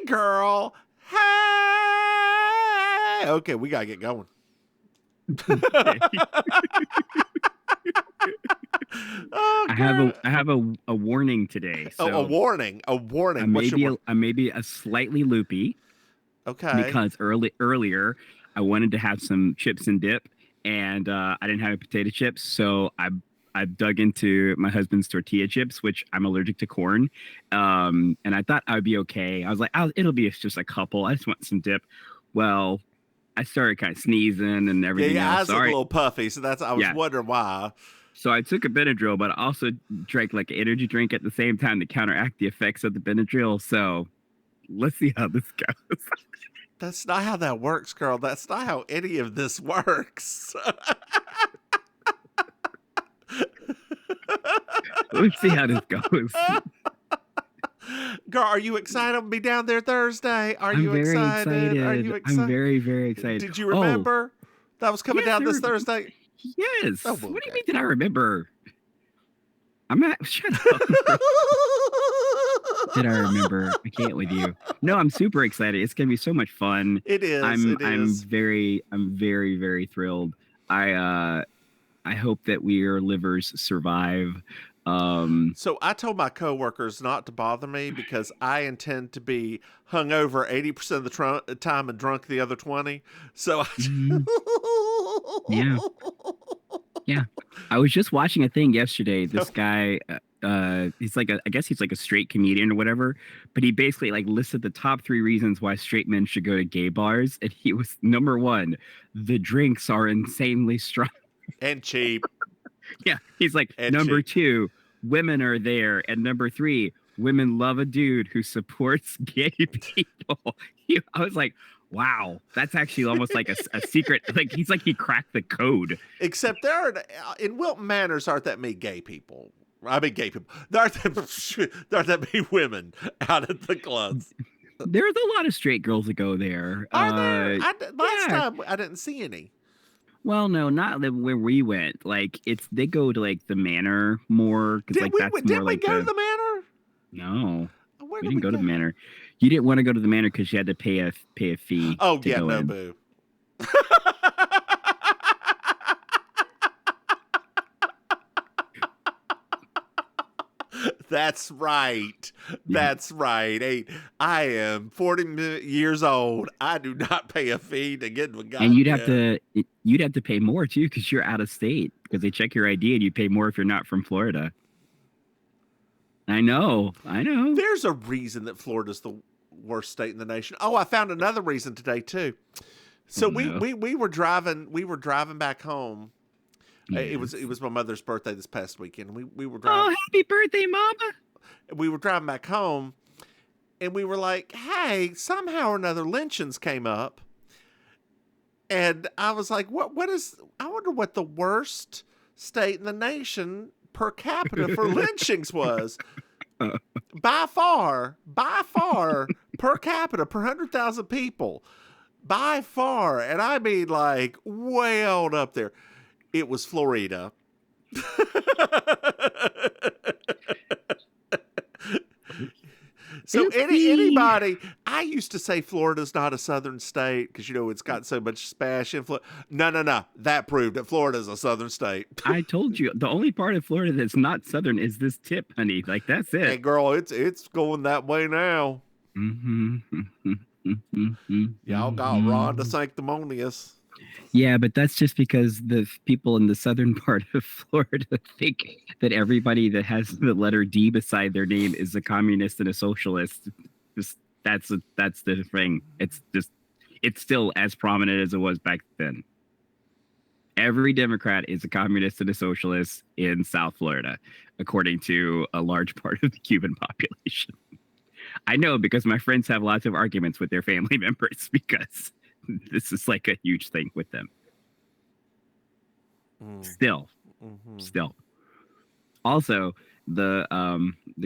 girl. Hey. Okay, we gotta get going. Oh, I have a warning today. So a warning. A warning. I may be a slightly loopy. Okay. Because earlier I wanted to have some chips and dip, and I didn't have potato chips, so I dug into my husband's tortilla chips, which I'm allergic to corn, and I thought I would be okay. I was like, it'll be just a couple. I just want some dip. Well, I started kind of sneezing and everything. Yeah, your eyes else. look a little puffy, so I was wondering why. So I took a Benadryl, but I also drank like an energy drink at the same time to counteract the effects of the Benadryl. So let's see how this goes. That's not how that works, girl. That's not how any of this works. Let's see how this goes. Girl, are you excited to be down there Thursday? I'm very excited. Are you excited? I'm very, very excited. Did you remember that was coming down this Thursday? Yes. Oh, what do you mean did I remember? I'm not. Shut up. Did I remember? I can't with you. No, I'm super excited. It's gonna be so much fun. It is. I'm very, very thrilled. I hope that your livers survive. So I told my coworkers not to bother me because I intend to be hungover 80% of the time and drunk the other 20. So yeah. I was just watching a thing yesterday. This guy, he's like I guess he's like a straight comedian or whatever, but he basically like listed the top 3 reasons why straight men should go to gay bars, and he was number 1, the drinks are insanely strong and cheap. Yeah, he's like, number 2, women are there, and number 3, women love a dude who supports gay people. I was like, wow, that's actually almost like a secret. Like he cracked the code. Except in Wilton Manors aren't that many gay people. I mean, gay people. There aren't that many women out at the clubs. There's a lot of straight girls that go there. Are there? Last time I didn't see any. Well, no, not where we went. Like they go to like the Manor more because like that's more did like we go to the Manor? No, we didn't go to the Manor. You didn't want to go to the Manor because you had to pay a fee. Oh yeah, no boo. That's right. That's right. Hey, I am 40 years old. I do not pay a fee to get to a guy. And you'd have to pay more too because you're out of state because they check your ID and you pay more if you're not from Florida. I know. There's a reason that Florida's the worst state in the nation. Oh, I found another reason today too. So we were driving back home. Yes. It was my mother's birthday this past weekend. We were driving. Oh, happy birthday, Mama! We were driving back home, and we were like, "Hey, somehow or another, lynchings came up." And I was like, "What is? I wonder what the worst state in the nation per capita for lynchings was." By far, per capita, per 100,000 people, by far, and I mean like way out up there. It was Florida. So anybody, I used to say Florida's not a southern state because, it's got so much Spanish influence. No. That proved that Florida's a southern state. I told you, the only part of Florida that's not southern is this tip, honey. Like, that's it. Hey, girl, it's going that way now. Y'all got Rhonda Sanctimonious. Yeah, but that's just because the people in the southern part of Florida think that everybody that has the letter D beside their name is a communist and a socialist. That's the thing. It's still as prominent as it was back then. Every Democrat is a communist and a socialist in South Florida, according to a large part of the Cuban population. I know because my friends have lots of arguments with their family members because this is like a huge thing with them. Still. Also, the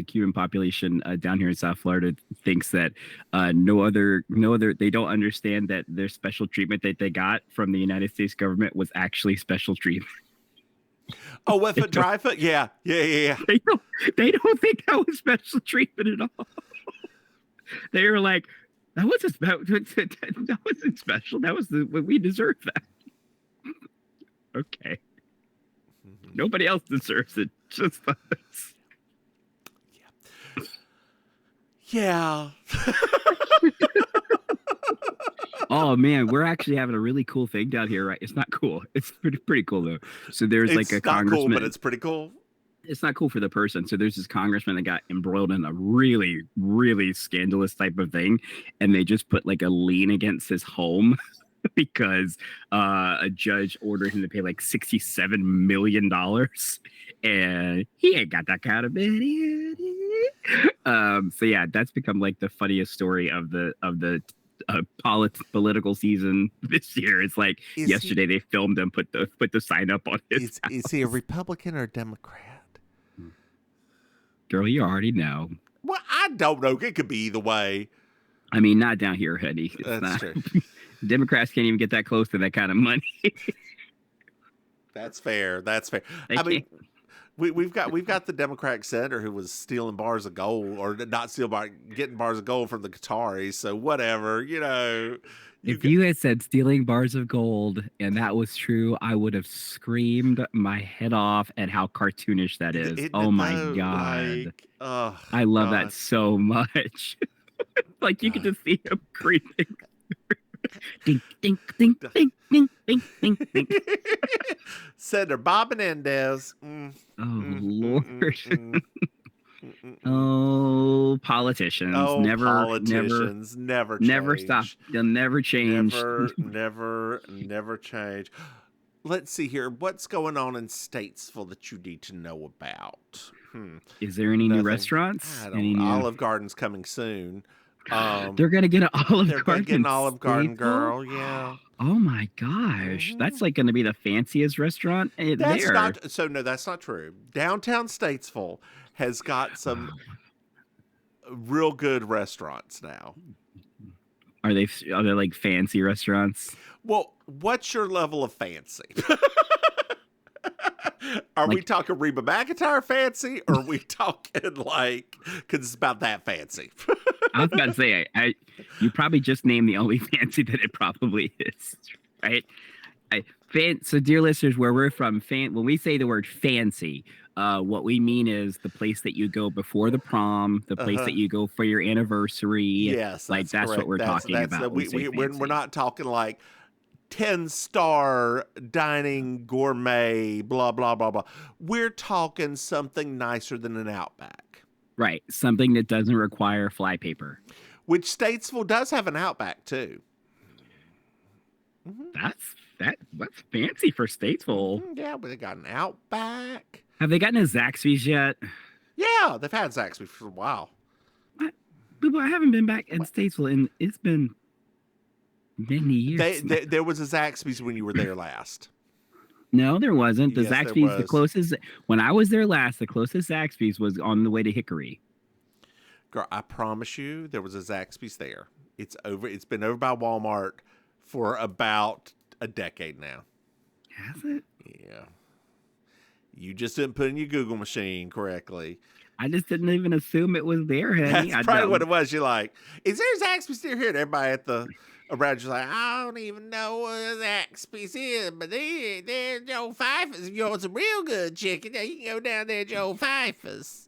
Cuban population down here in South Florida thinks that no other they don't understand that their special treatment that they got from the United States government was actually special treatment. Oh, wet foot, dry foot? Yeah. They don't think that was special treatment at all. They were like, That wasn't that wasn't special. That was we deserved that. Okay. Nobody else deserves it. Just us. Yeah. Oh man, we're actually having a really cool thing down here, right? It's not cool. It's pretty cool though. So there's It's like a not congressman. cool, but it's pretty cool. It's not cool for the person. So there's this congressman that got embroiled in a really, really scandalous type of thing, and they just put like a lien against his home because a judge ordered him to pay like $67 million, and he ain't got that kind of money. So yeah, that's become like the funniest story of the political season this year. It's like yesterday they filmed him put the sign up on his house. Is he a Republican or a Democrat? Girl, you already know. Well, I don't know. It could be either way. I mean, not down here, honey. That's true. Democrats can't even get that close to that kind of money. That's fair. I mean, we've got the Democratic senator who was stealing bars of gold, or not getting bars of gold from the Qataris. So whatever, you know. If you had said stealing bars of gold and that was true, I would have screamed my head off at how cartoonish that is. Oh my God. I love that so much. Like you could just see him creeping. Ding, ding, ding, ding, ding, ding, ding, ding. Senator Bob Menendez. Lord. Oh, politicians. Never stop. They'll never change. Never change. Let's see here. What's going on in Statesville that you need to know about? Is there any new restaurants? Olive Garden's coming soon. They're gonna get an Olive Garden. They're getting an Olive Garden, girl. Yeah. Oh my gosh, that's like going to be the fanciest restaurant there. That's not true. Downtown Statesville has got some real good restaurants now. Are they like fancy restaurants? Well, what's your level of fancy? Are we talking Reba McEntire fancy, or are we talking like, because it's about that fancy? I was about to say, you probably just named the only fancy that it probably is, right? So, dear listeners, where we're from, when we say the word fancy, what we mean is the place that you go before the prom, the place that you go for your anniversary. Yes, like that's what we're talking about. We're not talking like 10-star dining gourmet, blah, blah, blah, blah. We're talking something nicer than an Outback. Right. Something that doesn't require flypaper. Which Statesville does have an Outback, too. Mm-hmm. That's fancy for Statesville. Yeah, but they got an Outback. Have they gotten a Zaxby's yet? Yeah, they've had Zaxby's for a while. I haven't been back in Statesville, and it's been many years. There was a Zaxby's when you were there last. No, there wasn't. The Zaxby's, the closest, when I was there last, the closest Zaxby's was on the way to Hickory. Girl, I promise you, there was a Zaxby's there. It's been over by Walmart for about a decade now. Has it? Yeah. You just didn't put in your Google machine correctly. I just didn't even assume it was there, honey. That's probably what it was. You're like, is there Zaxby's near here? And everybody around you's like, I don't even know what Zaxby's is, but there's Joe Pfeiffer's. If you want some real good chicken, you can go down there to Joe Pfeiffer's.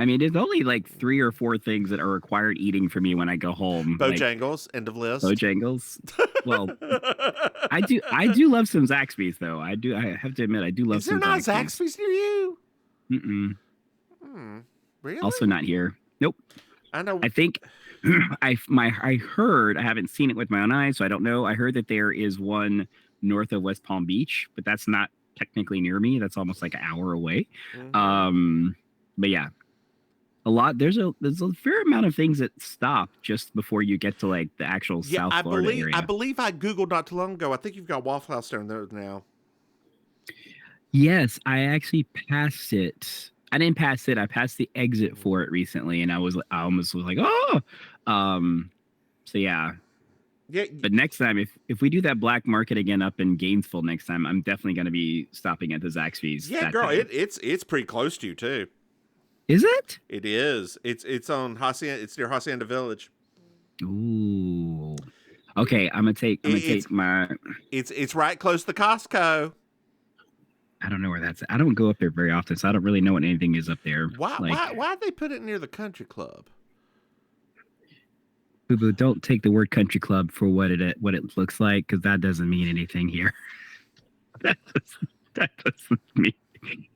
I mean, there's only like 3 or 4 things that are required eating for me when I go home. Bojangles, end of list. Bojangles. Well, I do love some Zaxby's though. I have to admit, I do love some Zaxby's. Is there not Zaxby's near you? Really? Also not here. Nope. I know. I think I heard, I haven't seen it with my own eyes, so I don't know. I heard that there is one north of West Palm Beach, but that's not technically near me. That's almost like an hour away. Mm-hmm. But yeah. There's a fair amount of things that stop just before you get to like the actual South Florida area. I believe I Googled not too long ago. I think you've got Waffle House down there now. Yes, I actually passed it. I didn't pass it. I passed the exit for it recently, and I almost was like, oh. So yeah. Yeah. But next time, if we do that black market again up in Gainesville next time, I'm definitely going to be stopping at the Zaxby's. Yeah, girl, it's pretty close to you too. Is it? It is. It's on Hacienda. It's near Hacienda Village. Ooh. Okay, I'm gonna take my. It's right close to Costco. I don't know where that's at. I don't go up there very often, so I don't really know what anything is up there. Why'd they put it near the country club? Boo-boo, don't take the word country club for what it looks like, because that doesn't mean anything here. that doesn't mean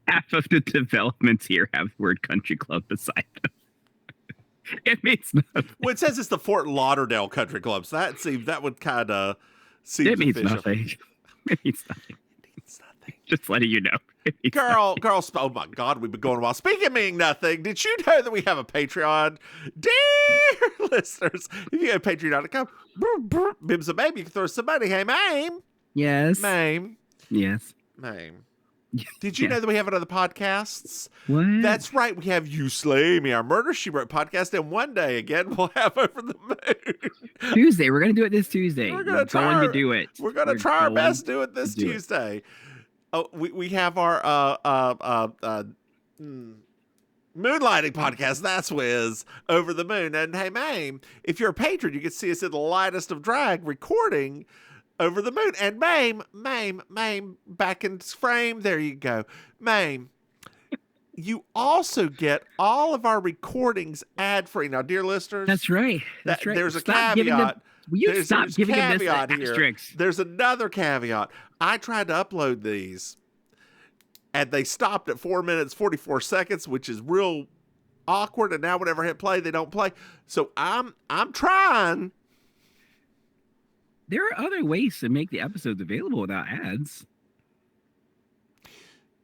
half of the developments here have the word country club beside them. It means nothing. Well, it says it's the Fort Lauderdale Country Club, so that would kind of seem It means official. nothing. It means nothing. It means nothing. Just letting you know. Girl, oh my God, we've been going a while. Speaking of meaning nothing, did you know that we have a Patreon? Dear listeners, if you go to patreon.com, Mims and Maim, you can throw some money. Hey, Maim. Yes. Maim. Yes. Maim. Did you know that we have another podcasts? What? That's right. We have You Slay Me, our Murder, She Wrote podcast. And one day, again, we'll have Over the Moon. Tuesday. We're going to do it this Tuesday. We're going to do it. We're going to try our best to do it this Tuesday. Oh, we have our moonlighting podcast. That's Wiz, Over the Moon. And hey, Maim, if you're a patron, you can see us in the lightest of drag recording Over the Moon. And Maim, back in frame. There you go. Maim, you also get all of our recordings ad-free. Now, dear listeners. That's right. That's right. There's a caveat. Will you stop giving them this asterisk? There's another caveat. I tried to upload these, and they stopped at 4 minutes, 44 seconds, which is real awkward. And now whenever I hit play, they don't play. So I'm trying. There are other ways to make the episodes available without ads.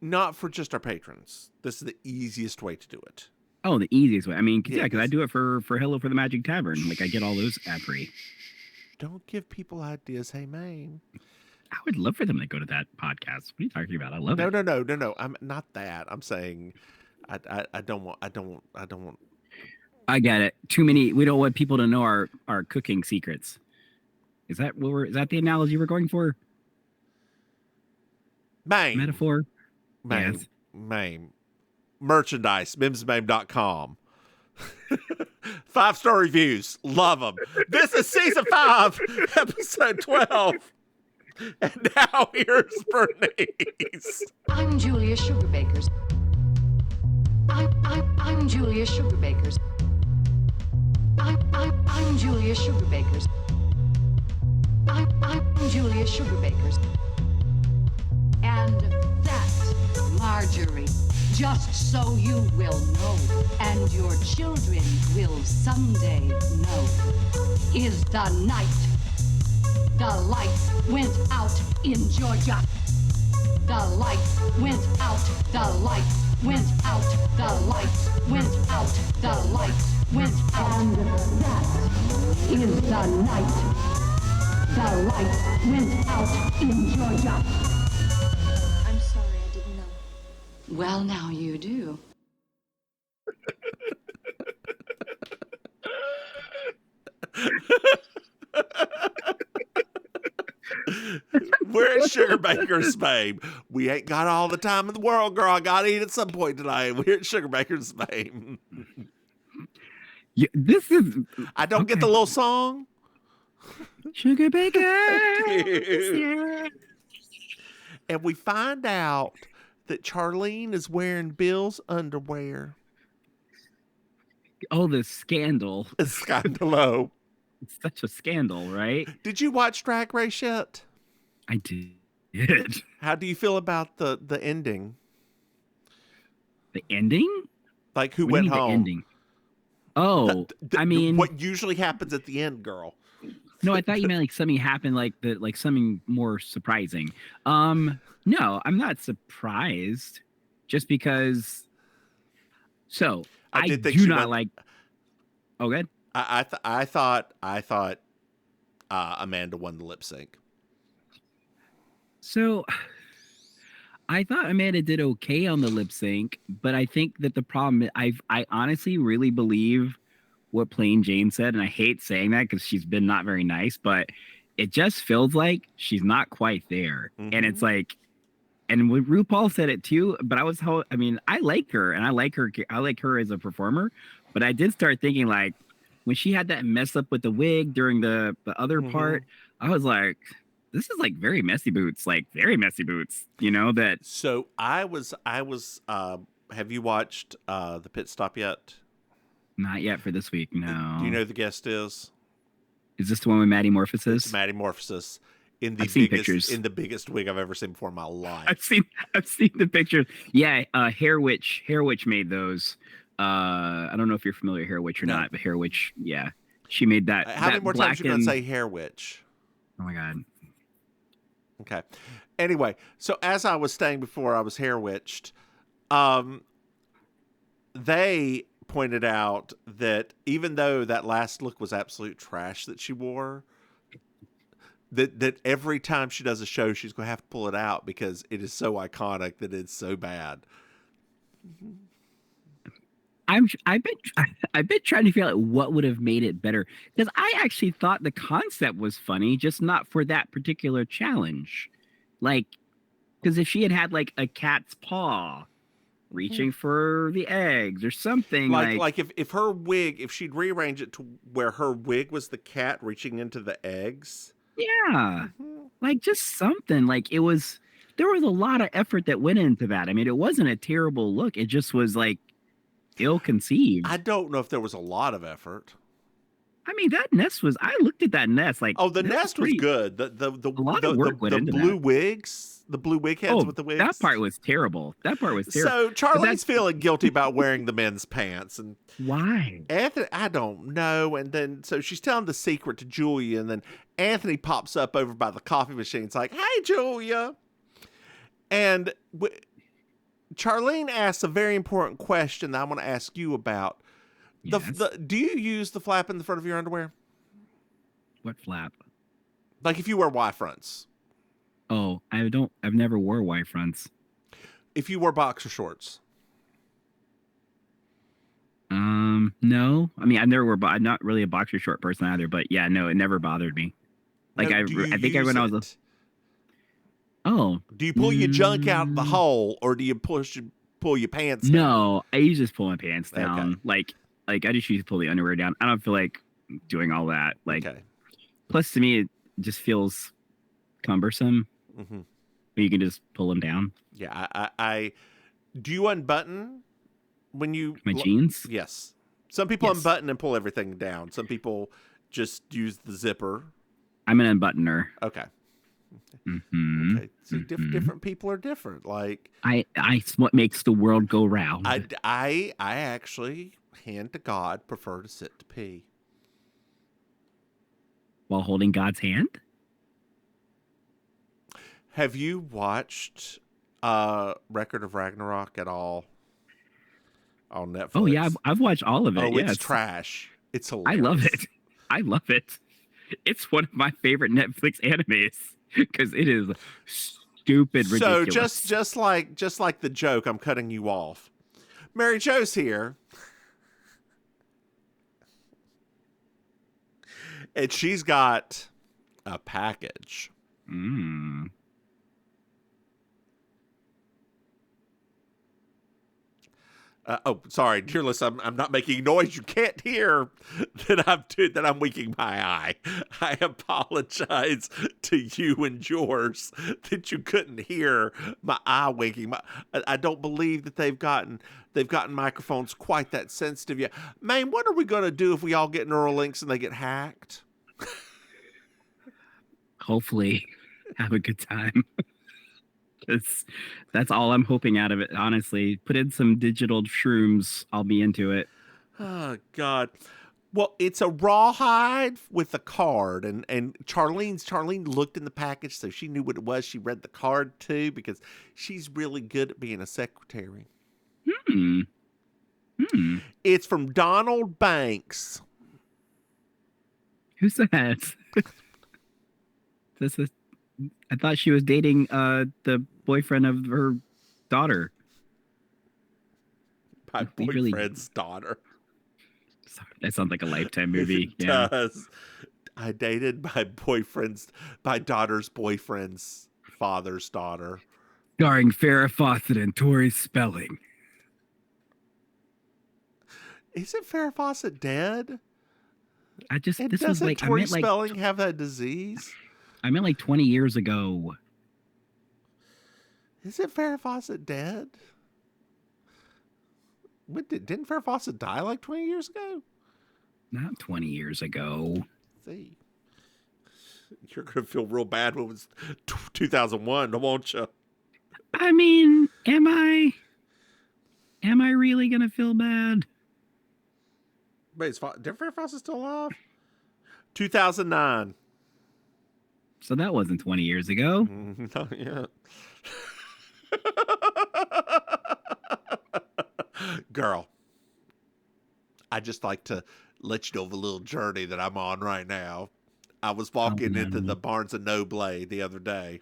Not for just our patrons. This is the easiest way to do it. Oh, the easiest way. I mean, because I do it for Hello for the Magic Tavern. Like, I get all those ad-free. Don't give people ideas. Hey, Maim. I would love for them to go to that podcast. What are you talking about? I love it. No. I'm not that. I'm saying I don't want. I get it. Too many. We don't want people to know our cooking secrets. Is that the analogy we're going for? Maim. Metaphor? Maim. Yes. Maim. Merchandise. MimsMaim.com. 5-star reviews. Love them. This is season 5, episode 12. And now here's Bernice. I'm Julia Sugarbakers. I'm Julia Sugarbakers. I'm Julia Sugarbakers. I'm Julia Sugarbakers. And that's Marjorie. Just so you will know, and your children will someday know, is the night the lights went out in Georgia. The lights went out, the lights went out, the lights went out, the lights went out. And that is the night the lights went out in Georgia. I'm sorry, I didn't know. Well, now you do. We're at Sugar Baker's, babe. We ain't got all the time in the world, girl. I gotta eat at some point tonight. We're at Sugar Baker's, babe. Yeah, this is. I don't get the little song. Sugar Baker. Yeah. And we find out that Charlene is wearing Bill's underwear. Oh, the scandal. It's scandalo. It's such a scandal, right? Did you watch Drag Race yet? I did. How do you feel about the ending? The ending? Like who What do went you mean home? the ending? Oh, I mean, what usually happens at the end, girl. No, I thought you meant like something happened, like something more surprising. No, I'm not surprised, just because. So I do not like. Oh, good. I thought Amanda won the lip sync. So I thought Amanda did okay on the lip sync, but I think that the problem I honestly really believe what Plain Jane said, and I hate saying that because she's been not very nice, but it just feels like she's not quite there. Mm-hmm. And it's like, and when RuPaul said it too, but I like her and I like her as a performer, but I did start thinking like, when she had that mess up with the wig during the other part, I was like, this is like very messy boots, you know, that. So I was have you watched the Pit Stop yet? Not yet for this week, no. Do you know who the guest is? Is this the one with Maddie Morphosis? It's Maddie Morphosis in the I've seen biggest pictures. in the biggest wig I've ever seen before in my life. I've seen the pictures. Yeah, Hair Witch made those. I don't know if you're familiar with Hair Witch or not, but Hair Witch, yeah, she made that. How many more times are you gonna say Hair Witch? Oh my god. Okay. Anyway, so as I was saying before, I was hair witched. They pointed out that even though that last look was absolute trash that she wore, that every time she does a show, she's going to have to pull it out because it is so iconic that it's so bad. I've been trying to figure out what would have made it better, because I actually thought the concept was funny, just not for that particular challenge. Like, because if she had like a cat's paw reaching for the eggs or something, like if her wig, if she'd rearrange it to where her wig was the cat reaching into the eggs. Yeah, like just something. Like there was a lot of effort that went into that. I mean, it wasn't a terrible look. It just was like ill-conceived. I don't know if there was a lot of effort. I mean, that nest was. I looked at that nest like. Oh, the nest was good. The a lot of work went into blue that. wigs, the blue wig heads with the wigs. That part was terrible. So Charlie's feeling guilty about wearing the men's pants, and why? Anthony, I don't know. And then so she's telling the secret to Julia, and then Anthony pops up over by the coffee machine. It's like, "Hey, Julia," and Charlene asks a very important question that I want to ask you about. Yes. Do you use the flap in the front of your underwear? What flap? Like if you wear Y fronts. Oh, I don't. I've never wore Y fronts. If you wear boxer shorts. No. I mean, I've never wore. I'm not really a boxer short person either. But yeah, no, it never bothered me. Like now, I think when I was. Oh. Do you pull your junk out the hole, or do you pull your pants down? No, I usually just pull my pants down. Okay. Like I just usually pull the underwear down. I don't feel like doing all that. Like, okay. Plus to me, it just feels cumbersome. Mm-hmm. You can just pull them down. Yeah, I do you unbutton when you my jeans? Yes. Some people unbutton and pull everything down. Some people just use the zipper. I'm an unbuttoner. Okay. Mm-hmm. Okay. See, different people are different. Like it's what makes the world go round. I actually, hand to God, prefer to sit to pee while holding God's hand. Have you watched Record of Ragnarok at all on Netflix? Oh yeah, I've watched all of it. Oh, yes. It's trash. It's hilarious. I love it. It's one of my favorite Netflix animes because it is stupid ridiculous. So just like the joke, I'm cutting you off. Mary Jo's here. And she's got a package. Oh, sorry, dear listener, I'm not making noise. You can't hear that I'm winking my eye. I apologize to you and yours that you couldn't hear my eye winking. I don't believe that they've gotten microphones quite that sensitive yet. Man, what are we going to do if we all get Neuralinks and they get hacked? Hopefully, have a good time. That's all I'm hoping out of it, honestly. Put in some digital shrooms. I'll be into it. Oh, God. Well, it's a rawhide with a card. And Charlene looked in the package, so she knew what it was. She read the card, too, because she's really good at being a secretary. It's from Donald Banks. Who's that? I thought she was dating the boyfriend of her daughter. My boyfriend's daughter. Sorry, that sounds like a Lifetime movie. It does. I dated my daughter's boyfriend's father's daughter. Starring Farrah Fawcett and Tori Spelling. Isn't Farrah Fawcett dead? I just And this was doesn't like Tori Spelling have that disease? I meant like 20 years ago. Isn't Farrah Fawcett dead? Didn't Farrah Fawcett die like 20 years ago? Not 20 years ago. See, you're gonna feel real bad when it was 2001, won't you? I mean, am I really gonna feel bad? Wait, did Farrah Fawcett still alive? 2009. So that wasn't 20 years ago. Not yet. Girl, I just like to let you know of a little journey that I'm on right now. I was walking into the Barnes and Noble the other day.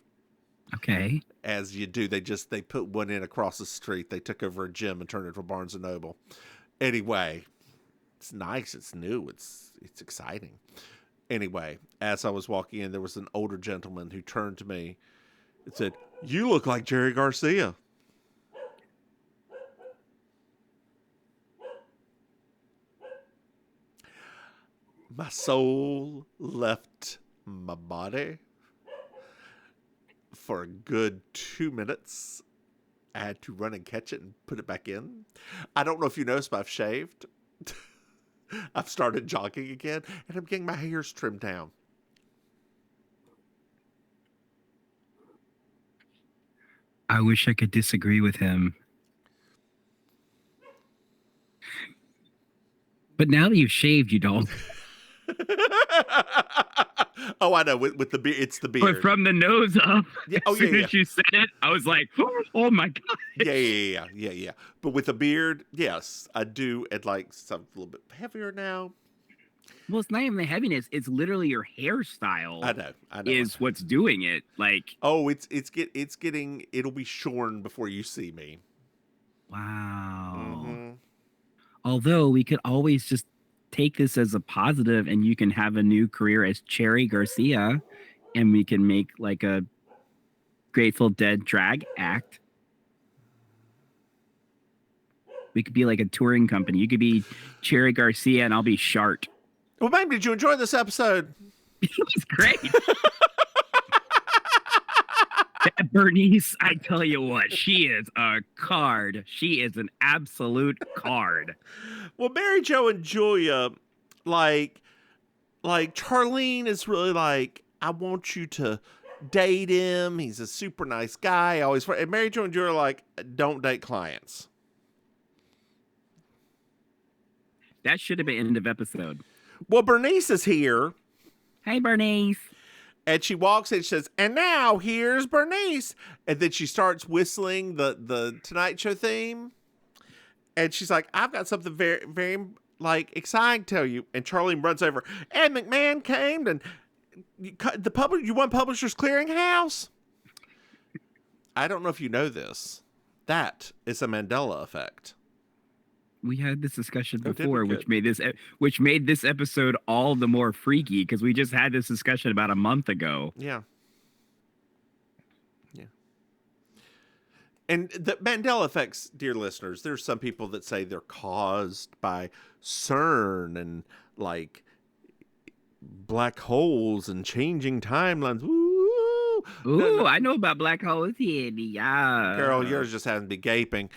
Okay. As you do, they put one in across the street. They took over a gym and turned it into a Barnes and Noble. Anyway, it's nice. It's new. It's exciting. Anyway, as I was walking in, there was an older gentleman who turned to me and said, "You look like Jerry Garcia." My soul left my body for a good 2 minutes. I had to run and catch it and put it back in. I don't know if you noticed, but I've shaved. I've started jogging again, and I'm getting my hairs trimmed down. I wish I could disagree with him. But now that you've shaved, you don't. Oh, I know. With the beard, it's the beard. But from the nose up, Yeah. as soon as you said it, I was like, oh my God. Yeah. But with a beard, yes, I do. It like something a little bit heavier now. Well, it's not even the heaviness. It's literally your hairstyle. I know. Is what's doing it. Like, oh, it's getting. It'll be shorn before you see me. wow. Mm-hmm. Although we could always just take this as a positive, and you can have a new career as Cherry Garcia, and we can make like a Grateful Dead drag act. We could be like a touring company. You could be Cherry Garcia, and I'll be Shart. Well, babe, did you enjoy this episode? It was great. That Bernice, I tell you what, she is a card. She is an absolute card. Well, Mary Jo and Julia, like Charlene is really like, I want you to date him. He's a super nice guy. And Mary Jo and Julia are like, don't date clients. That should have been end of episode. Well, Bernice is here. Hey, Bernice. And she walks in and she says, and now here's Bernice. And then she starts whistling the Tonight Show theme. And she's like, I've got something very, very like exciting to tell you. And Charlene runs over. And McMahon came and you won Publishers Clearinghouse. I don't know if you know this. That is a Mandela effect. We had this discussion Oh, before, did we? which made this episode all the more freaky because we just had this discussion about a month ago. Yeah. And the Mandela effects, dear listeners, there's some people that say they're caused by CERN and like black holes and changing timelines. Ooh, Ooh, I know about black holes. Yeah. Girl, yours just hasn't been gaping.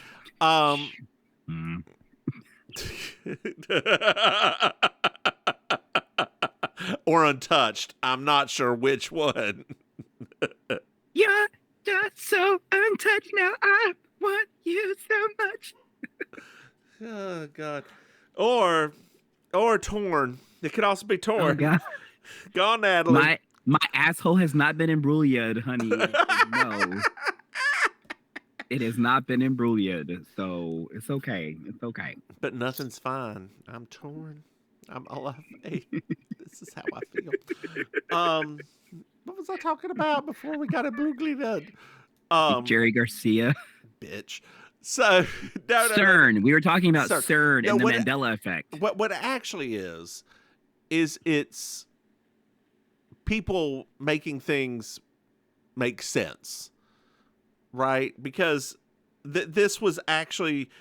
Or untouched. I'm not sure which one. You're just so untouched now. I want you so much. Oh God. Or torn. It could also be torn. Oh God. Go on, Natalie. My asshole has not been embroiled, honey. No. It has not been embroiled, so it's okay. It's okay. But nothing's fine. I'm torn. I'm all out of faith. This is how I feel. What was I talking about before we got a boogly dud? Jerry Garcia. Bitch. So no, CERN. We were talking about CERN No, and the Mandela effect. What it actually is it's people making things make sense. Right? Because this was actually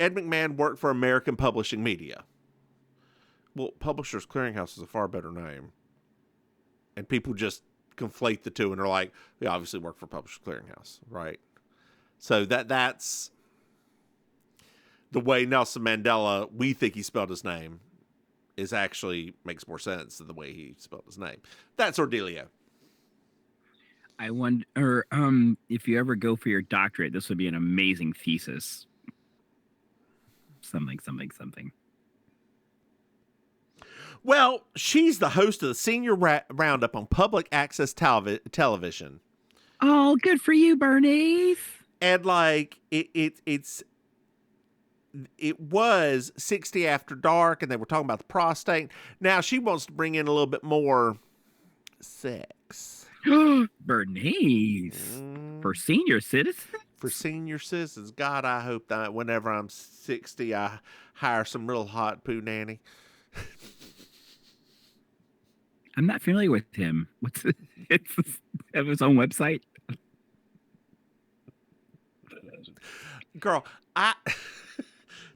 Ed McMahon worked for American Publishing Media, Well, Publishers Clearinghouse is a far better name. And people just conflate the two and are like, we obviously work for Publishers Clearinghouse, right? So that's the way Nelson Mandela, we think he spelled his name, is actually makes more sense than the way he spelled his name. That's Ordelio. I wonder if you ever go for your doctorate, this would be an amazing thesis. Something. Well, she's the host of the Senior Roundup on public access television. Oh, good for you, Bernice. And like it was 60 After Dark, and they were talking about the prostate. Now she wants to bring in a little bit more sex. Bernice, for senior citizens? For senior citizens. God, I hope that whenever I'm 60, I hire some real hot poo nanny. I'm not familiar with him. What's it? It's his own website? Girl,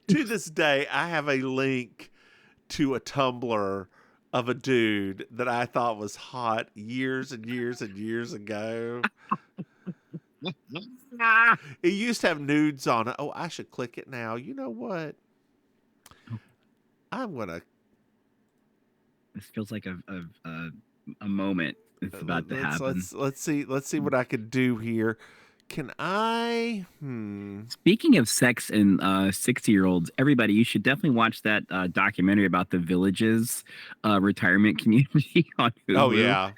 to this day, I have a link to a Tumblr of a dude that I thought was hot years and years and years ago. It used to have nudes on it. Oh, I should click it now. You know what? I'm gonna. This feels like a moment. It's about to happen. Let's see what I can do here. Can I? Speaking of sex and 60-year-olds, everybody, you should definitely watch that documentary about the Villages retirement community on Hulu. Oh, yeah.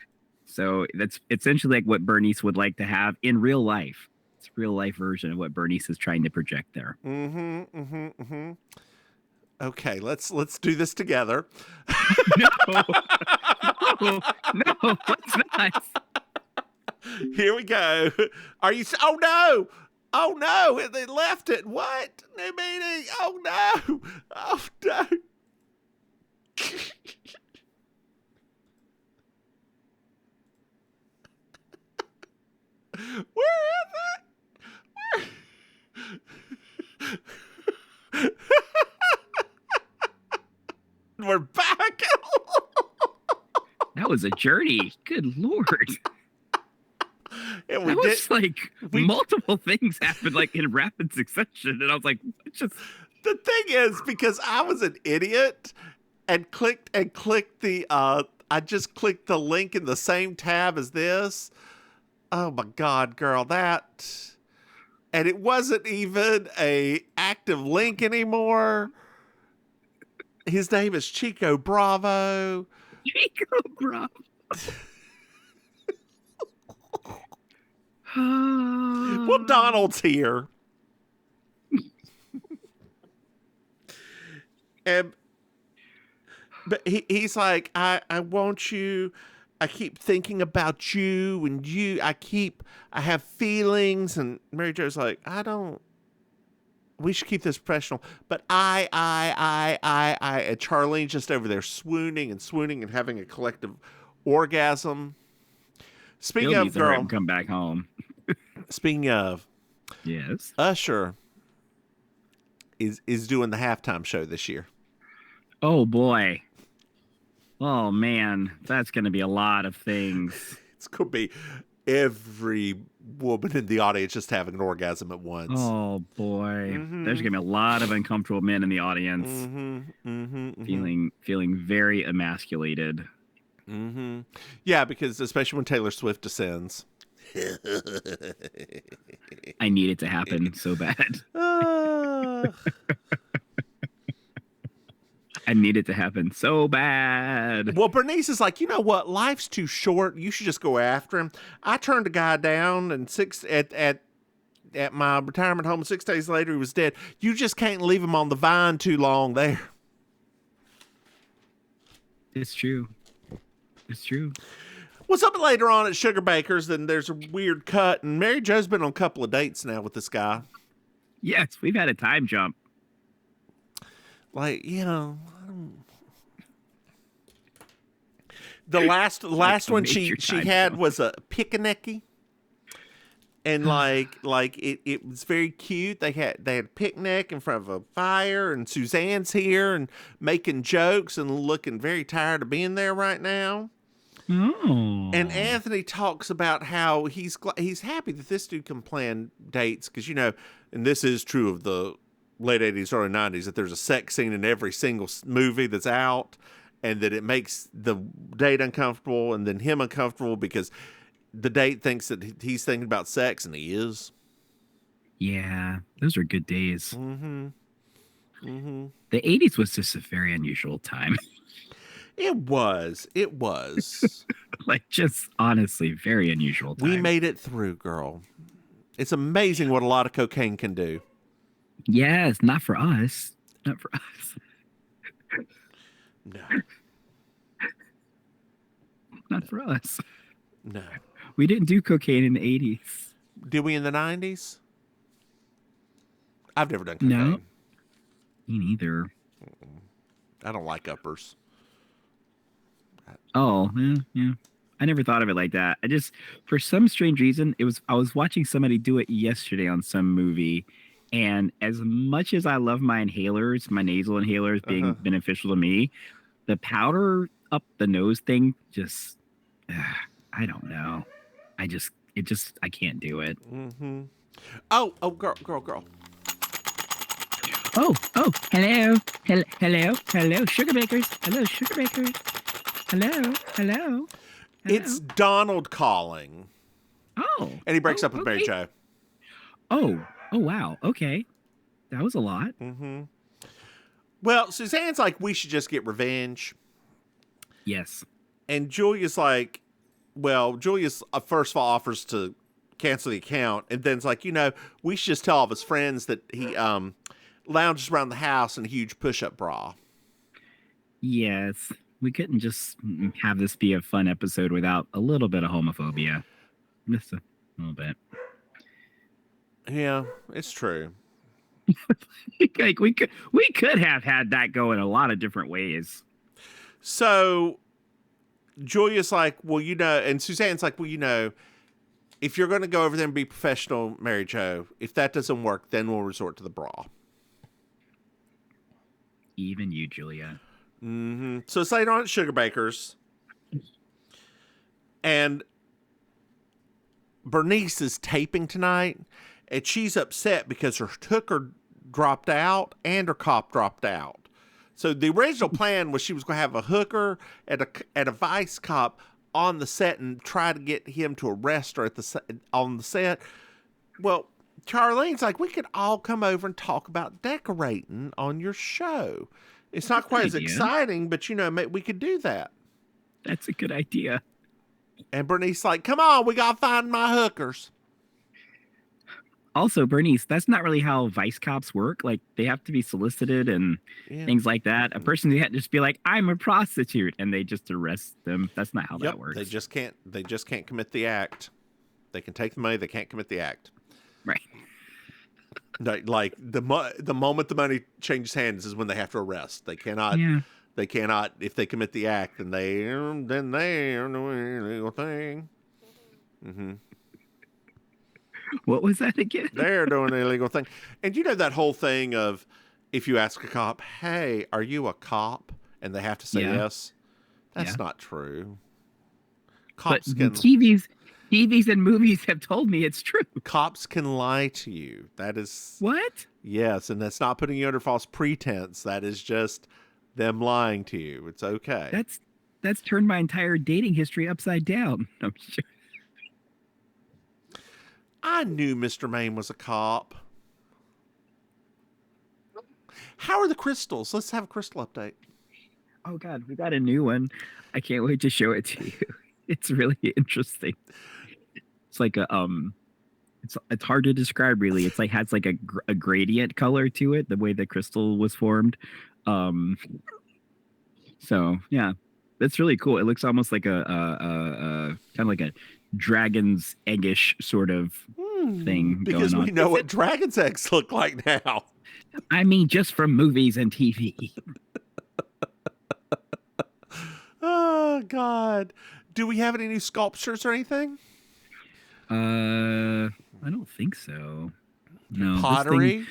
So that's essentially like what Bernice would like to have in real life. It's a real life version of what Bernice is trying to project there. Okay, let's do this together. No, let's not. Here we go. Are you? Oh no! Oh no! They left it. What? New meeting. Oh no! Oh no! Where is it? We're back. That was a journey. Good Lord. And that was like multiple things happened like in rapid succession. And I was like, just. The thing is, because I was an idiot and clicked the, I just clicked the link in the same tab as this. Oh my God, girl, that. And it wasn't even a active link anymore. His name is Chico Bravo. Chico Bravo. Well, Donald's here. But he's like, I want you. I keep thinking about you and you. I have feelings. And Mary Jo's like, we should keep this professional. But I. And Charlene's just over there swooning and having a collective orgasm. Speaking of, girl, come back home. Speaking of, yes, Usher is doing the halftime show this year. Oh boy. Oh man, that's going to be a lot of things. It's going to be every woman in the audience just having an orgasm at once. Oh boy. There's going to be a lot of uncomfortable men in the audience. Feeling very emasculated. Yeah, because especially when Taylor Swift descends. I need it to happen so bad. I need it to happen so bad. Well, Bernice is like, you know what? Life's too short. You should just go after him. I turned a guy down, and at my retirement home 6 days later, he was dead. You just can't leave him on the vine too long there. It's true. Well, something later on at Sugar Baker's, then there's a weird cut, and Mary Jo's been on a couple of dates now with this guy. Yes, we've had a time jump. Like, you know, the last one she had was a picanicky, And it was very cute. They had a picnic in front of a fire, and Suzanne's here and making jokes and looking very tired of being there right now. Oh. And Anthony talks about how he's happy that this dude can plan dates because, and this is true of the late 80s, early 90s, that there's a sex scene in every single movie that's out, and that it makes the date uncomfortable and then him uncomfortable because the date thinks that he's thinking about sex, and he is. Yeah, those are good days. Mm-hmm. Mm-hmm. The 80s was just a very unusual time. It was. Like, just honestly, very unusual time. We made it through, girl. It's amazing what a lot of cocaine can do. Yes, not for us. Not for us. No. Not for us. No. We didn't do cocaine in the 80s. Did we in the 90s? I've never done cocaine. No. Me neither. I don't like uppers. Oh, yeah. I never thought of it like that. I just, for some strange reason, I was watching somebody do it yesterday on some movie, and as much as I love my inhalers, my nasal inhalers being beneficial to me, the powder up the nose thing just, I don't know. I can't do it. Mm-hmm. Oh, girl. Oh, hello, sugar bakers. Hello. It's Donald calling. Oh. And he breaks up with Mary okay. Jo. Oh, wow. Okay. That was a lot. Mm-hmm. Well, Suzanne's like, we should just get revenge. Yes. And Julia's like, Julia's first of all offers to cancel the account. And then it's like, we should just tell all of his friends that he lounges around the house in a huge push-up bra. Yes. We couldn't just have this be a fun episode without a little bit of homophobia. Just a little bit. Yeah, it's true. Like we could have had that go in a lot of different ways. So Julia's like, and Suzanne's like, if you're going to go over there and be professional, Mary Jo, if that doesn't work, then we'll resort to the bra. Even you, Julia. Mm-hmm. So it's later on at Sugar Baker's, and Bernice is taping tonight, and she's upset because her hooker dropped out and her cop dropped out. So the original plan was she was going to have a hooker and a vice cop on the set and try to get him to arrest her on the set. Well, Charlene's like, we could all come over and talk about decorating on your show. It's not quite as exciting, but we could do that. That's a good idea. And Bernice's like, come on, we got to find my hookers. Also, Bernice, that's not really how vice cops work. Like, they have to be solicited and things like that. A person can't just be like, I'm a prostitute, and they just arrest them. That's not how that works. They just can't commit the act. They can take the money, they can't commit the act. Right. Like the moment the money changes hands is when they have to arrest. They cannot. Yeah. They cannot. If they commit the act, then they are doing an illegal thing. Mm-hmm. What was that again? They're doing an illegal thing, and that whole thing of if you ask a cop, "Hey, are you a cop?" and they have to say yes. That's not true. Cops can. TVs and movies have told me it's true. Cops can lie to you. That is what? Yes, and that's not putting you under false pretense. That is just them lying to you. It's okay. That's turned my entire dating history upside down. I'm sure. I knew Mr. Maim was a cop. How are the crystals? Let's have a crystal update. Oh God, we got a new one. I can't wait to show it to you. It's really interesting. It's like it's hard to describe really. It's like has like a gradient color to it, the way the crystal was formed. So yeah, that's really cool. It looks almost like a kind of like a dragon's eggish sort of thing. Because going on. We know what dragon's eggs look like now. I mean, just from movies and TV. Oh God. Do we have any new sculptures or anything? I don't think so. No, Pottery?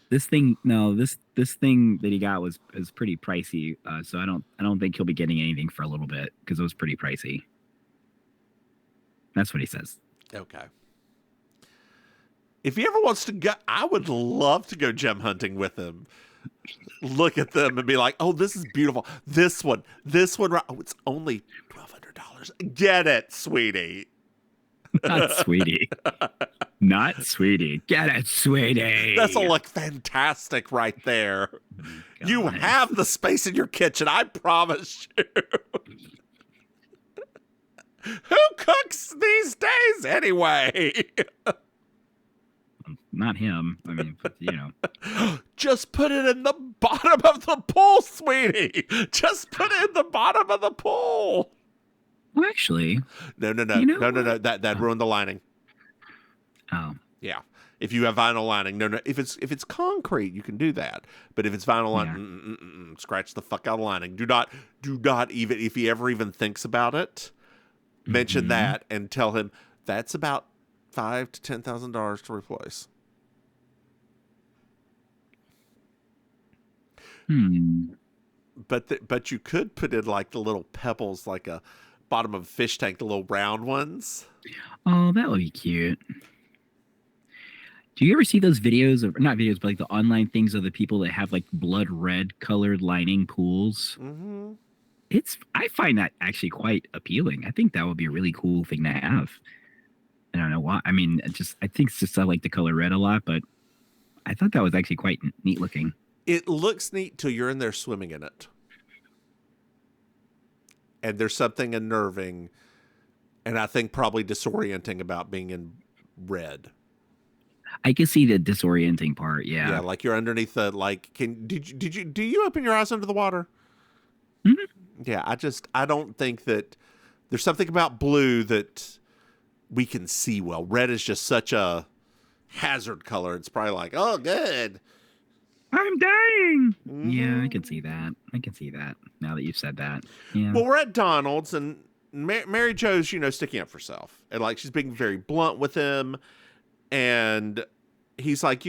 This thing that he got is pretty pricey. So I don't think he'll be getting anything for a little bit because it was pretty pricey. That's what he says. Okay. If he ever wants to go, I would love to go gem hunting with him. Look at them and be like, "Oh, this is beautiful. This one. Oh, it's only $1,200. Get it, sweetie." Not sweetie. Not sweetie. Get it, sweetie. This'll look fantastic right there. You have the space in your kitchen, I promise you. Who cooks these days anyway? Not him. I mean, you know. Just put it in the bottom of the pool, sweetie. Just put it in the bottom of the pool. Well, actually. No. You know No. That ruined the lining. Oh. Yeah. If you have vinyl lining, no. If it's concrete, you can do that. But if it's vinyl lining, scratch the fuck out of the lining. Do not even, if he ever even thinks about it, mention that and tell him that's about $5,000 to $10,000 to replace. But you could put in like the little pebbles, like a bottom of a fish tank, the little round ones. Oh, that would be cute. Do you ever see those videos of, not videos, but like the online things of the people that have like blood red colored lining pools? Mm-hmm. I find that actually quite appealing. I think that would be a really cool thing to have. I don't know why. I mean, I think it's just I like the color red a lot, but I thought that was actually quite neat looking. It looks neat till you're in there swimming in it. And there's something unnerving and I think probably disorienting about being in red. I can see the disorienting part, yeah. Yeah, like you're underneath the, like, do you open your eyes under the water? Mm-hmm. Yeah, I don't think that there's something about blue that we can see well. Red is just such a hazard color. It's probably like, oh, good. I'm dying. Yeah, I can see that. Now that you've said that. Yeah. Well, we're at Donald's and Mary Jo's, sticking up for herself. And like she's being very blunt with him. And he's like,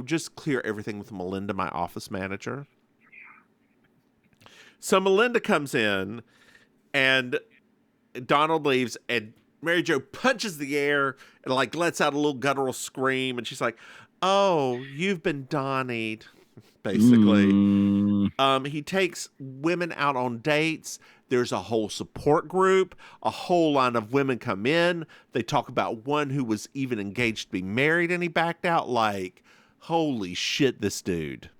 just clear everything with Melinda, my office manager. So Melinda comes in and Donald leaves and Mary Jo punches the air and like lets out a little guttural scream. And she's like, oh, you've been Donnied, basically. He takes women out on dates. There's a whole support group. A whole line of women come in. They talk about one who was even engaged to be married and he backed out. Like, holy shit, this dude.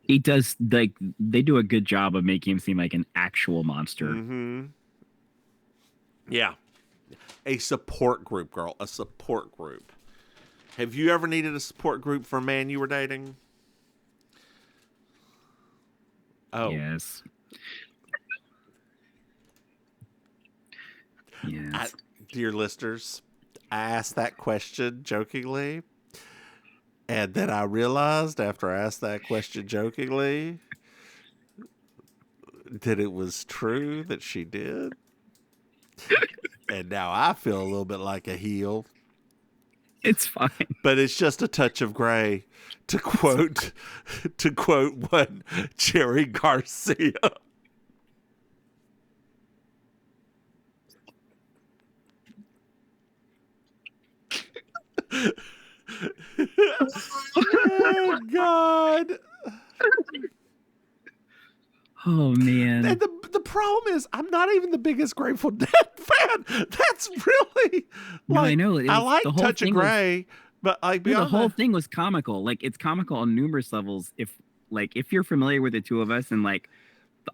He does, like, they do a good job of making him seem like an actual monster. Mm-hmm. Yeah. A support group, girl. A support group. Have you ever needed a support group for a man you were dating? Oh. Yes. Yes. Dear listeners, I asked that question jokingly. And then I realized after I asked that question jokingly that it was true that she did. And now I feel a little bit like a heel. It's fine. But it's just a touch of gray, to quote one Jerry Garcia. Oh God. Oh man. And the problem is I'm not even the biggest Grateful Dead fan. That's really no, I know. I like Touch of Grey, but like the whole thing was comical. Like it's comical on numerous levels. If you're familiar with the two of us and like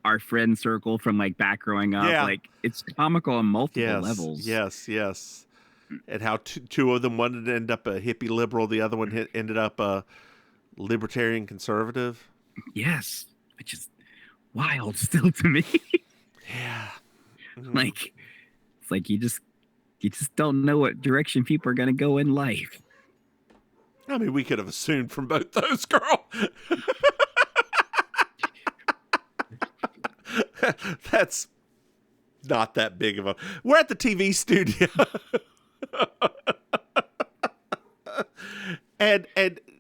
our friend circle from like back growing up, like it's comical on multiple levels. Yes. And how two of them wanted to end up a hippie liberal, the other one ended up a libertarian conservative. Yes, which is wild still to me. Yeah. Mm-hmm. Like it's like you just don't know what direction people are going to go in life. I mean, we could have assumed from both those, girl. That's not that big of a... We're at the TV studio. And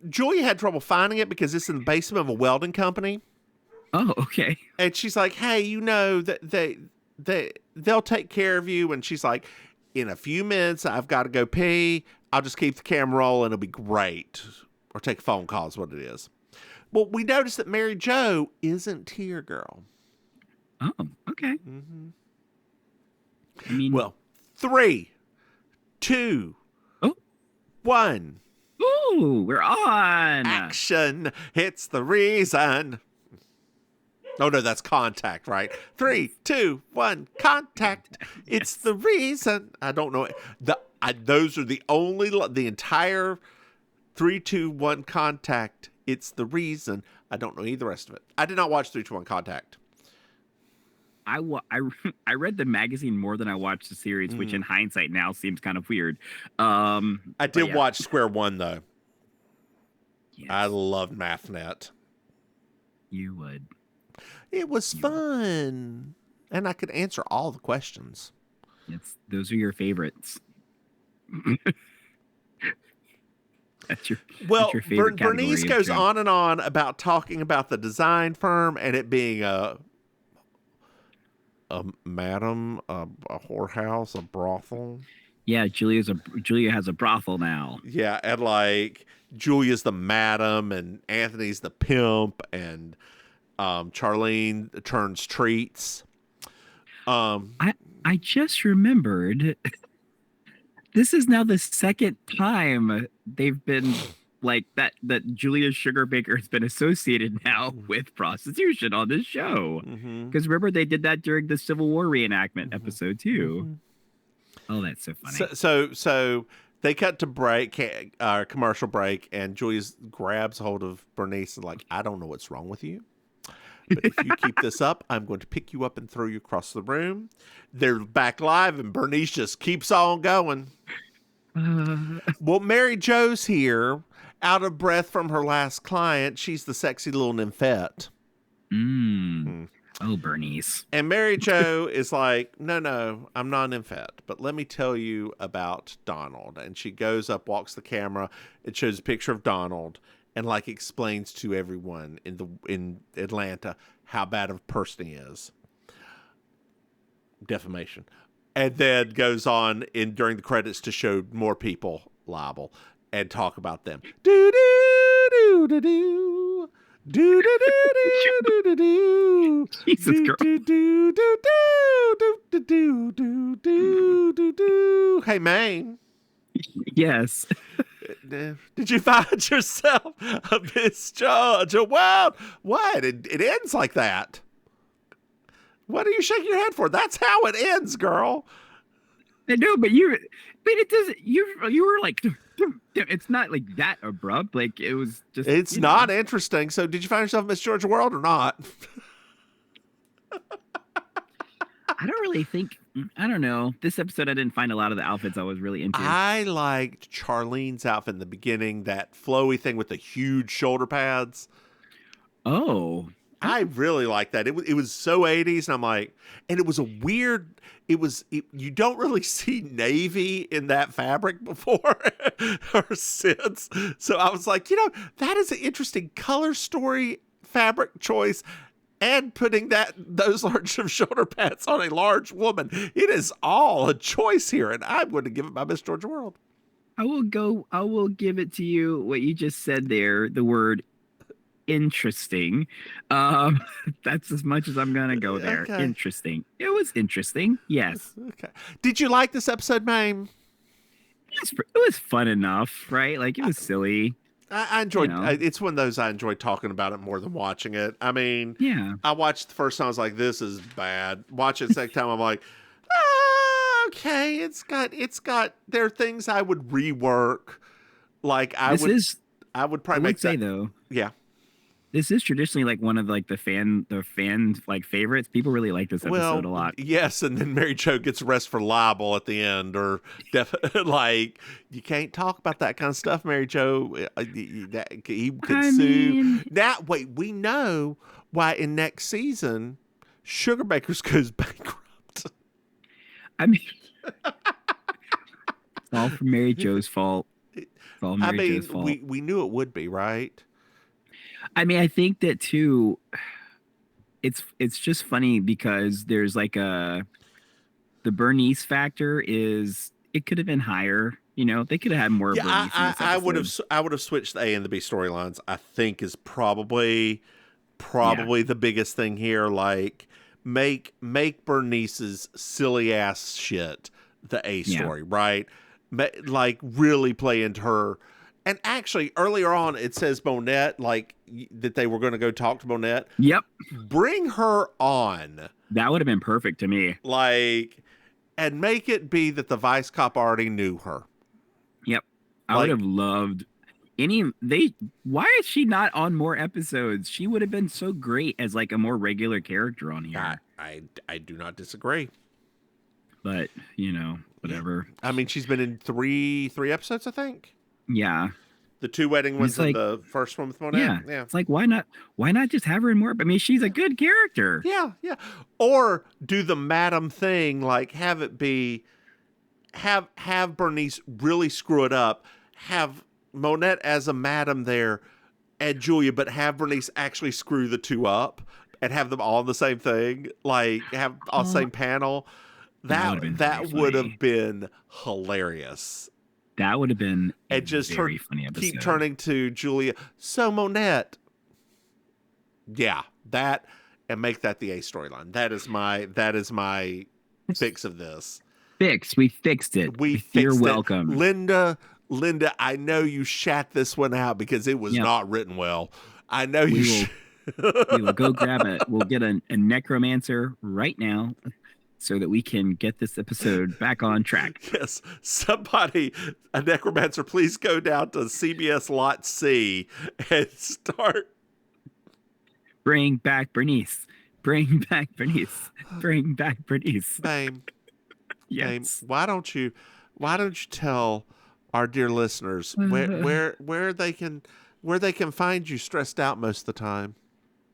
Julia had trouble finding it because it's in the basement of a welding company. Oh, okay. And she's like, hey, you know that they'll take care of you. And she's like, in a few minutes, I've got to go pee. I'll just keep the camera rolling. It'll be great. Or take a phone call is what it is. Well, we noticed that Mary Jo isn't here, girl. Oh, okay. Mm-hmm. I mean, well, 3, 2, 1. Ooh, we're on. Action. It's the reason. Oh, no, that's contact, right? 3, 2, 1, contact. It's the reason. I don't know. Those are the only, the entire 3, 2, 1, contact. It's the reason. I don't know either rest of it. I did not watch 3, 2, 1, contact. I read the magazine more than I watched the series, which in hindsight now seems kind of weird. I did watch Square One, though. Yes. I loved MathNet. You would. It was fun. And I could answer all the questions. Those are your favorites. That's your favorite category. Bernice goes on and on about talking about the design firm and it being a madam, a whorehouse, a brothel. Yeah, Julia has a brothel now. Yeah, and like Julia's the madam and Anthony's the pimp and Charlene turns treats. I just remembered this is now the second time they've been like that Julia Sugarbaker has been associated now with prostitution on this show. Because remember they did that during the Civil War reenactment episode too. Oh, that's so funny. So they cut to commercial break, and Julia grabs hold of Bernice and like, I don't know what's wrong with you, but if you keep this up, I'm going to pick you up and throw you across the room. They're back live, and Bernice just keeps on going. Well, Mary Jo's here, out of breath from her last client. She's the sexy little Nymphette. Oh, Bernice. And Mary Jo is like, no, I'm not Nymphette, but let me tell you about Donald. And she goes up, walks the camera. It shows a picture of Donald and like explains to everyone in Atlanta how bad of a person he is. Defamation. And then goes on during the credits to show more people liable and talk about them. Do do do do do. Do do do do do do. Jesus, girl. Do do do do do do do do do do. Hey, Maim. Yes. Did you find yourself a misjudge? Wow. What? It ends like that. What are you shaking your head for? That's how it ends, girl. I know, but it doesn't. You were like, it's not like that abrupt. Like it was just. It's not interesting. So, did you find yourself Miss Georgia World or not? I don't really think. I don't know. This episode, I didn't find a lot of the outfits I was really into. I liked Charlene's outfit in the beginning, that flowy thing with the huge shoulder pads. Oh. I really like that. It was so 80s, and I'm like, and it was a weird. You don't really see navy in that fabric before or since. So I was like, that is an interesting color story fabric choice, and putting those large of shoulder pads on a large woman. It is all a choice here, and I'm going to give it my Miss Georgia World. I will give it to you. What you just said there, the word interesting. That's as much as I'm gonna go there. Okay. Interesting. It was interesting. Yes. Okay. Did you like this episode, Maim? It was fun enough, right? Like it was silly. I enjoyed. It's one of those I enjoyed talking about it more than watching it. I mean, yeah. I watched the first time. I was like, "This is bad." Watch it the second time. I'm like, okay. It's got. There are things I would rework. Like I would probably make that. Though. Yeah. This is traditionally like one of like the fan like favorites. People really like this episode a lot. Yes, and then Mary Jo gets arrested for libel at the end, or like you can't talk about that kind of stuff, Mary Jo. He could sue. Now, wait, we know why in next season Sugarbaker's goes bankrupt. I mean, it's all from Mary Jo's fault. It's all I Mary mean, Jo's fault. we knew it would be, right? I mean, I think that too. It's just funny because there's like the Bernice factor is it could have been higher. You know, they could have had more Yeah, Bernice in this I episode. would have switched the A and the B storylines. I think is probably Yeah. the biggest thing here. Like make Bernice's silly ass shit the A Yeah. story, right? Like really play into her. And actually, earlier on, it says Monette, like that they were going to go talk to Monette. Yep. Bring her on, That would have been perfect to me. like, and make it be that the vice cop already knew her. Yep. I Like- would have loved why is she not on more episodes? She would have been so great as like a more regular character on here. I do not disagree. But, you know, whatever. I mean, she's been in three episodes, I think. Yeah. The two wedding ones It's and like- the first one with Monette. Yeah. It's like why not just have her in more? I mean, she's a good character. Yeah. Or do the madam thing, like have it be have Bernice really screw it up, have Monette as a madam there and Julia, but have Bernice actually screw the two up and have them all in the same thing, like have on the same panel. That would've been That very would funny. have been hilarious. That would have been a And just her very funny episode. keep turning to Julia. So Monette, yeah, that and make that the A storyline. That is my fix of this. We fixed it. We You're fixed it. welcome. Linda. I know you shat this one out because it was Yep. not written well. I know We you. We will go grab it. We'll get a necromancer right now so that we can get this episode back on track. Yes, somebody, a necromancer, please go down to CBS Lot C and start. Bring back Bernice. Bring back Bernice. Bring back Bernice. Babe, Yes. why don't you tell our dear listeners where they can find you stressed out most of the time?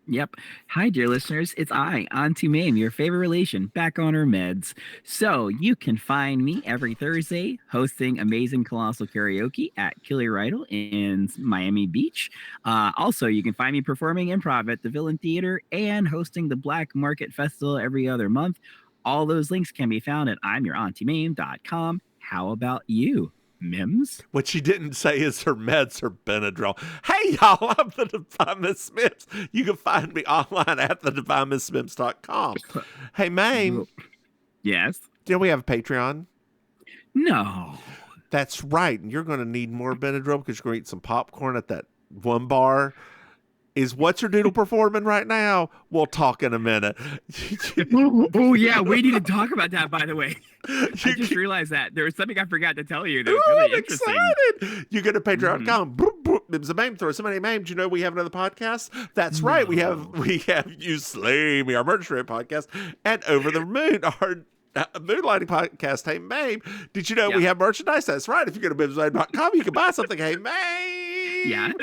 Yep. Hi, dear listeners. It's I, Auntie Maim, your favorite relation, back on her meds. So you can find me every Thursday hosting Amazing Colossal Karaoke at Killer Idol in Miami Beach. Also, you can find me performing improv at the Villain Theater and hosting the Black Market Festival every other month. All those links can be found at I'mYourAuntieMaim.com. How about you, Mims? What she didn't say is her meds are Benadryl. Hey, y'all, I'm the Divine Miss Mims. You can find me online at thedivinemissmims.com. Hey, Maim, Yes. do we have a Patreon? No. That's right. And you're going to need more Benadryl because you're going to eat some popcorn at that one bar. Is What's Your Doodle performing right now? We'll talk in a minute. Oh, yeah. We need to talk about that, by the way. I just realized that there was something I forgot to tell you that was Ooh, really I'm interesting. excited. You go to patreon.com. Mims and Maim, throw somebody Maim. Do you know we have another podcast? That's right. We have You Slay Me, our Murder Straight podcast, and Over the Moon, our moonlighting podcast. Hey, Maim. Did you know we have merchandise? That's right. If you go to MimsMaim.com, you can buy something. Hey, Maim. Yes.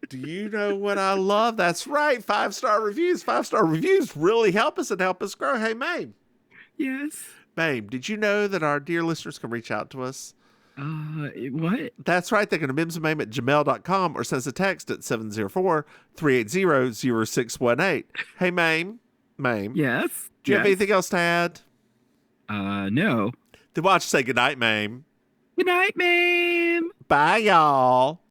Do you know what I love? That's right. 5-star reviews. 5-star reviews really help us and help us grow. Hey, Maim. Yes. Maim, did you know that our dear listeners can reach out to us? What? That's right. They can go to mimsandmaim@gmail.com or send us a text at 704-380-0618. Hey, Maim. Yes. Do you have anything else to add? No. Then why don't you say goodnight, Maim? Good night, ma'am. Bye, y'all.